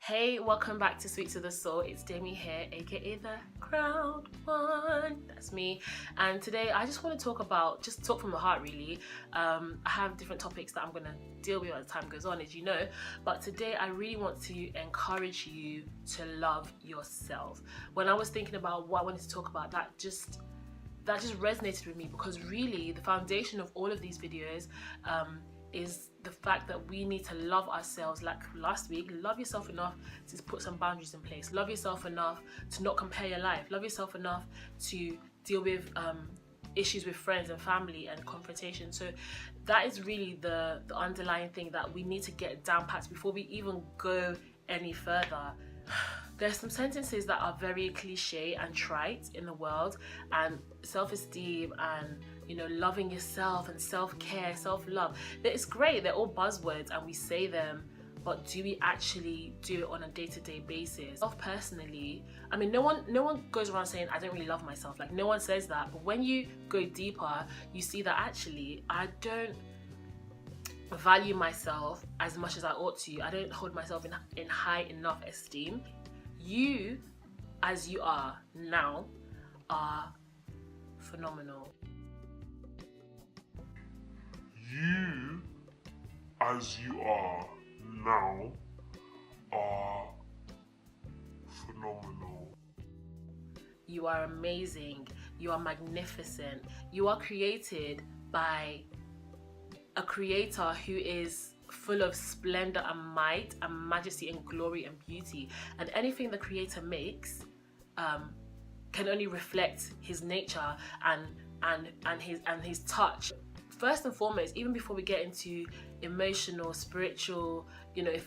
Hey, welcome back to Sweet to the Soul. It's Demi here, aka the Crowned One. That's me. And today I just want to talk from the heart really. I have different topics that I'm going to deal with as time goes on, as you know. But today I really want to encourage you to love yourself. When I was thinking about what I wanted to talk about, that just resonated with me, because really the foundation of all of these videos is the fact that we need to love ourselves. Like last week, love yourself enough to put some boundaries in place. Love yourself enough to not compare your life. Love yourself enough to deal with issues with friends and family and confrontation. So that is really the underlying thing that we need to get down pat before we even go any further. There's some sentences that are very cliche and trite in the world, and self-esteem and loving yourself and self-care, self-love. It's great, they're all buzzwords and we say them, but do we actually do it on a day-to-day basis? Personally, I mean, no one goes around saying I don't really love myself. Like, no one says that, but when you go deeper, you see that actually I don't value myself as much as I ought to. I don't hold myself in high enough esteem. You, as you are now, are phenomenal. You, as you are now, are phenomenal. You are amazing. You are magnificent. You are created by a creator who is full of splendor and might and majesty and glory and beauty. And anything the creator makes can only reflect his nature and his touch. First and foremost, even before we get into emotional, spiritual,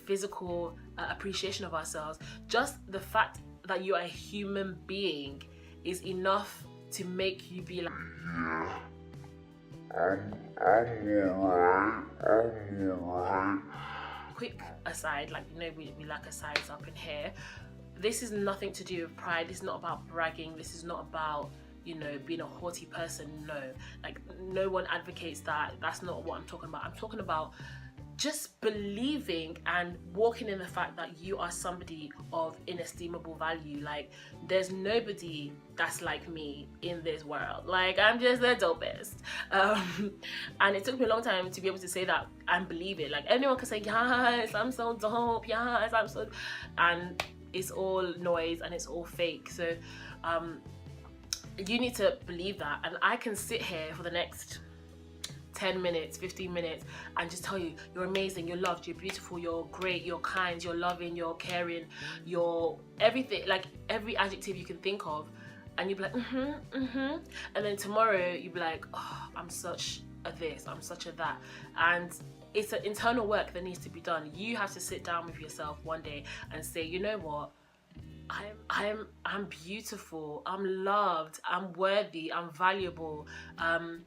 physical appreciation of ourselves, just the fact that you are a human being is enough to make you be like, I'm alright. Quick aside, we like asides up in here. This is nothing to do with pride. This is not about bragging. This is not about being a haughty person. No, no one advocates that. That's not what I'm talking about. I'm talking about just believing and walking in the fact that you are somebody of inestimable value. Like, there's nobody that's like me in this world. Like, I'm just the dopest. And it took me a long time to be able to say that and believe it. Like, anyone can say, yes, I'm so dope, yes, I'm so, and it's all noise and it's all fake. So you need to believe that. And I can sit here for the next 10 minutes, 15 minutes and just tell you you're amazing, you're loved, you're beautiful, you're great, you're kind, you're loving, you're caring, you're everything, like every adjective you can think of, and you'd be like and then tomorrow you'd be like, oh, I'm such a this, I'm such a that. And it's an internal work that needs to be done. You have to sit down with yourself one day and say, you know what, I'm beautiful, I'm loved, I'm worthy, I'm valuable, I'm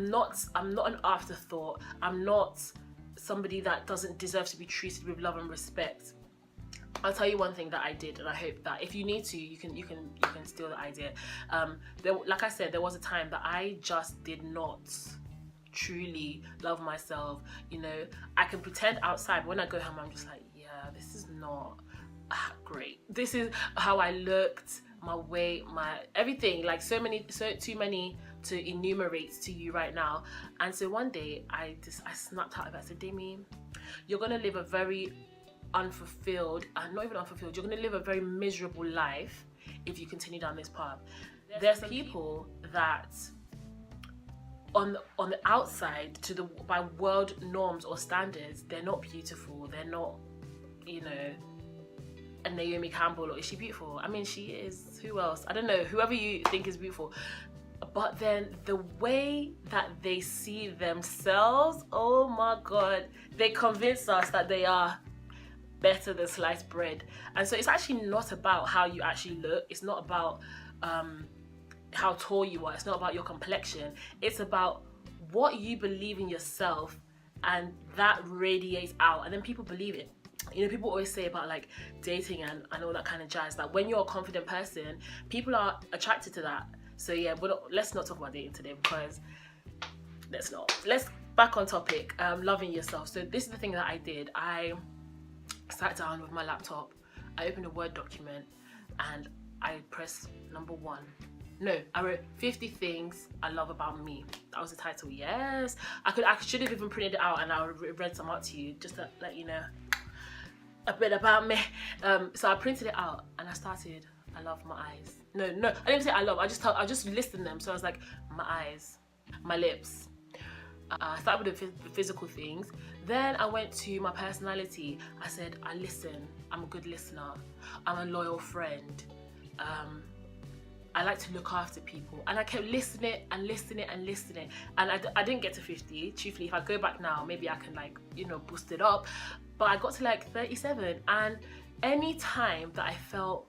not an afterthought. I'm not somebody that doesn't deserve to be treated with love and respect. I'll tell you one thing that I did, and I hope that if you need to, you can steal the idea. Like I said, there was a time that I just did not truly love myself. I can pretend outside, but when I go home, I'm just like, yeah, this is not great. This is how I looked, my weight, my everything, like too many to enumerate to you right now. And so one day I snapped out of it. I said, Demi, you're gonna live a very unfulfilled, and not even unfulfilled, you're gonna live a very miserable life if you continue down this path. There's people that on the outside, by world norms or standards, they're not beautiful, they're not, a Naomi Campbell. Or is she beautiful? I mean, she is. Who else? I don't know. Whoever you think is beautiful. But then the way that they see themselves, oh my God, they convince us that they are better than sliced bread. And so it's actually not about how you actually look. It's not about how tall you are. It's not about your complexion. It's about what you believe in yourself, and that radiates out, and then people believe it. People always say about like dating and all that kind of jazz, that when you're a confident person, people are attracted to that. So yeah, let's not talk about dating today, because let's back on topic. Loving yourself. So this is the thing that I did. I sat down with my laptop, I opened a Word document, and I pressed number 1. No, I wrote 50 things I love about me. That was the title. Yes, I should have even printed it out and I read some out to you, just to let you know a bit about me. So I printed it out and I started. I love my eyes. No, I didn't say I love. I just listed them. So I was like, my eyes, my lips. I started with the physical things. Then I went to my personality. I said, I listen. I'm a good listener. I'm a loyal friend. I like to look after people. And I kept listening and listening and listening. And I didn't get to 50. Truthfully, if I go back now, maybe I can, like, you know, boost it up. But I got to like 37. And any time that I felt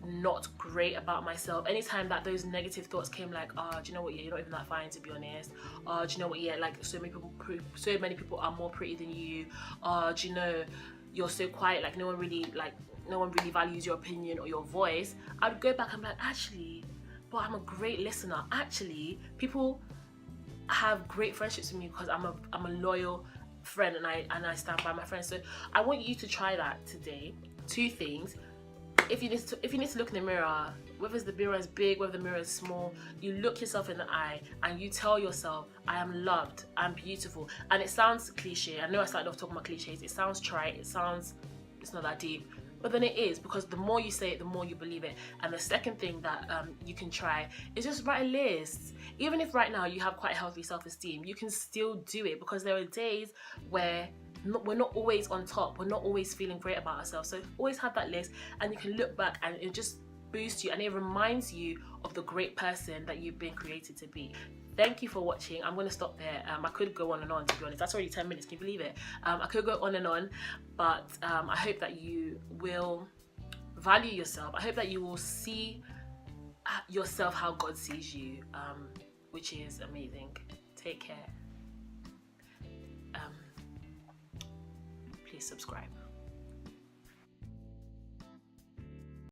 not great about myself, anytime that those negative thoughts came, like, oh, do you know what, yeah, you're not even that fine, to be honest. Oh, do you know what, yeah, like, so many people are more pretty than you. Oh, do you know, you're so quiet, like no one really values your opinion or your voice. I'd go back and be like, actually, but I'm a great listener. Actually, people have great friendships with me because I'm a loyal friend, and I stand by my friends. So I want you to try that today. 2 things. If you need to look in the mirror, whether the mirror is big, whether the mirror is small, you look yourself in the eye and you tell yourself, I am loved, I'm beautiful. And it sounds cliche. I know I started off talking about cliches. It sounds trite. It's not that deep. But then it is, because the more you say it, the more you believe it. And the second thing that you can try is just write a list. Even if right now you have quite a healthy self-esteem, you can still do it, because there are days where we're not always on top, we're not always feeling great about ourselves. So always have that list, and you can look back and it just boosts you, and it reminds you of the great person that you've been created to be. Thank you for watching. I'm going to stop there. I could go on and on, to be honest. That's already 10 minutes, can you believe it? I could go on and on, but I hope that you will value yourself. I hope that you will see yourself how God sees you, which is amazing. Take care. Please subscribe.